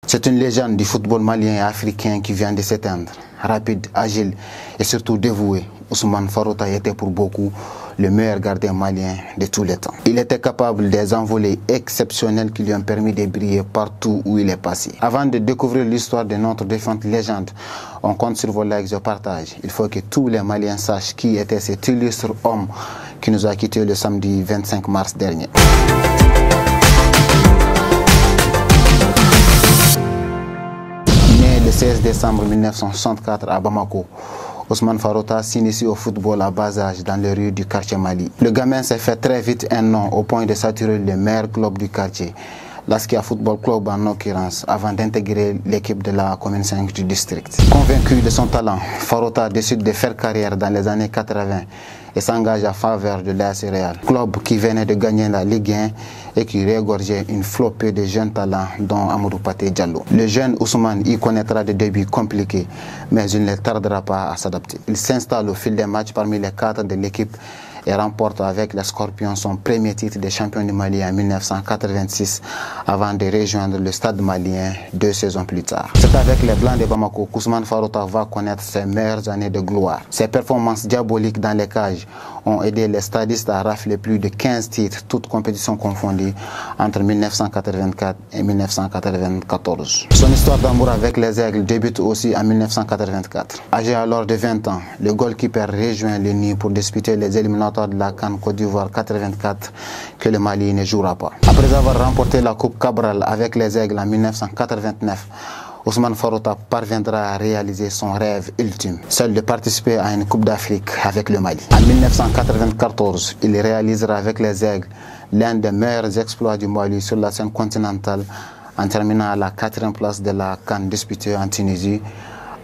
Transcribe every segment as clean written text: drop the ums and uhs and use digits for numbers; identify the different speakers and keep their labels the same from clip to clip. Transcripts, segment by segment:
Speaker 1: C'est une légende du football malien et africain qui vient de s'éteindre. Rapide, agile et surtout dévoué, Ousmane Farota était pour beaucoup le meilleur gardien malien de tous les temps. Il était capable des envolées exceptionnelles qui lui ont permis de briller partout où il est passé. Avant de découvrir l'histoire de notre défunte légende, on compte sur vos likes et partage. Il faut que tous les Maliens sachent qui était cet illustre homme qui nous a quittés le samedi 25 mars dernier. Né le 16 décembre 1964 à Bamako, Ousmane Farota s'initie au football à bas âge dans les rues du quartier Mali. Le gamin s'est fait très vite un nom au point de saturer les meilleurs clubs du quartier, l'Askia Football Club en l'occurrence, avant d'intégrer l'équipe de la commune 5 du district. Convaincu de son talent, Farota décide de faire carrière dans les années 80 et s'engage à faveur de l'AS Real, club qui venait de gagner la Ligue 1 et qui régorgeait une flopée de jeunes talents dont Amadou Pathé Diallo. Le jeune Ousmane y connaîtra des débuts compliqués, mais il ne tardera pas à s'adapter. Il s'installe au fil des matchs parmi les cadres de l'équipe et remporte avec les Scorpions son premier titre de champion du Mali en 1986 avant de rejoindre le stade malien 2 saisons plus tard. C'est avec les Blancs de Bamako qu'Ousmane Farota va connaître ses meilleures années de gloire. Ses performances diaboliques dans les cages ont aidé les stadistes à rafler plus de 15 titres, toutes compétitions confondues, entre 1984 et 1994. Son histoire d'amour avec les Aigles débute aussi en 1984. Âgé alors de 20 ans, le goalkeeper rejoint le Nid pour disputer les éliminatoires de la CAN Côte d'Ivoire 84 que le Mali ne jouera pas. Après avoir remporté la Coupe Cabral avec les Aigles en 1989, Ousmane Farota parviendra à réaliser son rêve ultime, celle de participer à une Coupe d'Afrique avec le Mali. En 1994, il réalisera avec les Aigles l'un des meilleurs exploits du Mali sur la scène continentale en terminant à la 4e place de la CAN disputée en Tunisie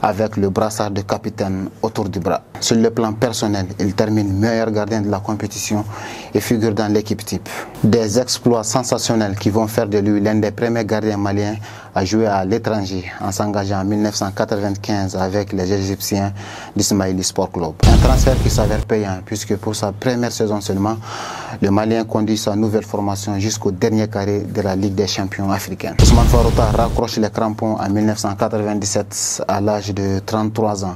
Speaker 1: avec le brassard de capitaine autour du bras. Sur le plan personnel, il termine meilleur gardien de la compétition et figure dans l'équipe type. Des exploits sensationnels qui vont faire de lui l'un des premiers gardiens maliens à jouer à l'étranger en s'engageant en 1995 avec les Égyptiens d'Ismaïli Sport Club. Un transfert qui s'avère payant puisque pour sa première saison seulement, le Malien conduit sa nouvelle formation jusqu'au dernier carré de la Ligue des champions africaine. Ousmane Farota raccroche les crampons en 1997 à l'âge de 33 ans,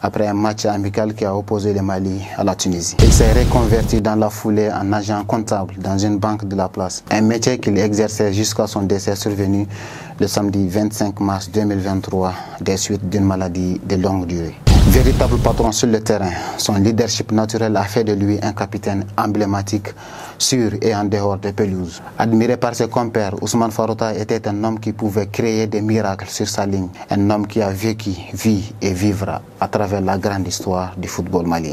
Speaker 1: après un match amical qui a opposé le Mali à la Tunisie. Il s'est reconverti dans la foulée en agent comptable dans une banque de la place, un métier qu'il exerçait jusqu'à son décès survenu le samedi 25 mars 2023 des suites d'une maladie de longue durée. Véritable patron sur le terrain, son leadership naturel a fait de lui un capitaine emblématique sur et en dehors des pelouses. Admiré par ses compères, Ousmane Farota était un homme qui pouvait créer des miracles sur sa ligne, un homme qui a vécu, vit et vivra à travers la grande histoire du football malien.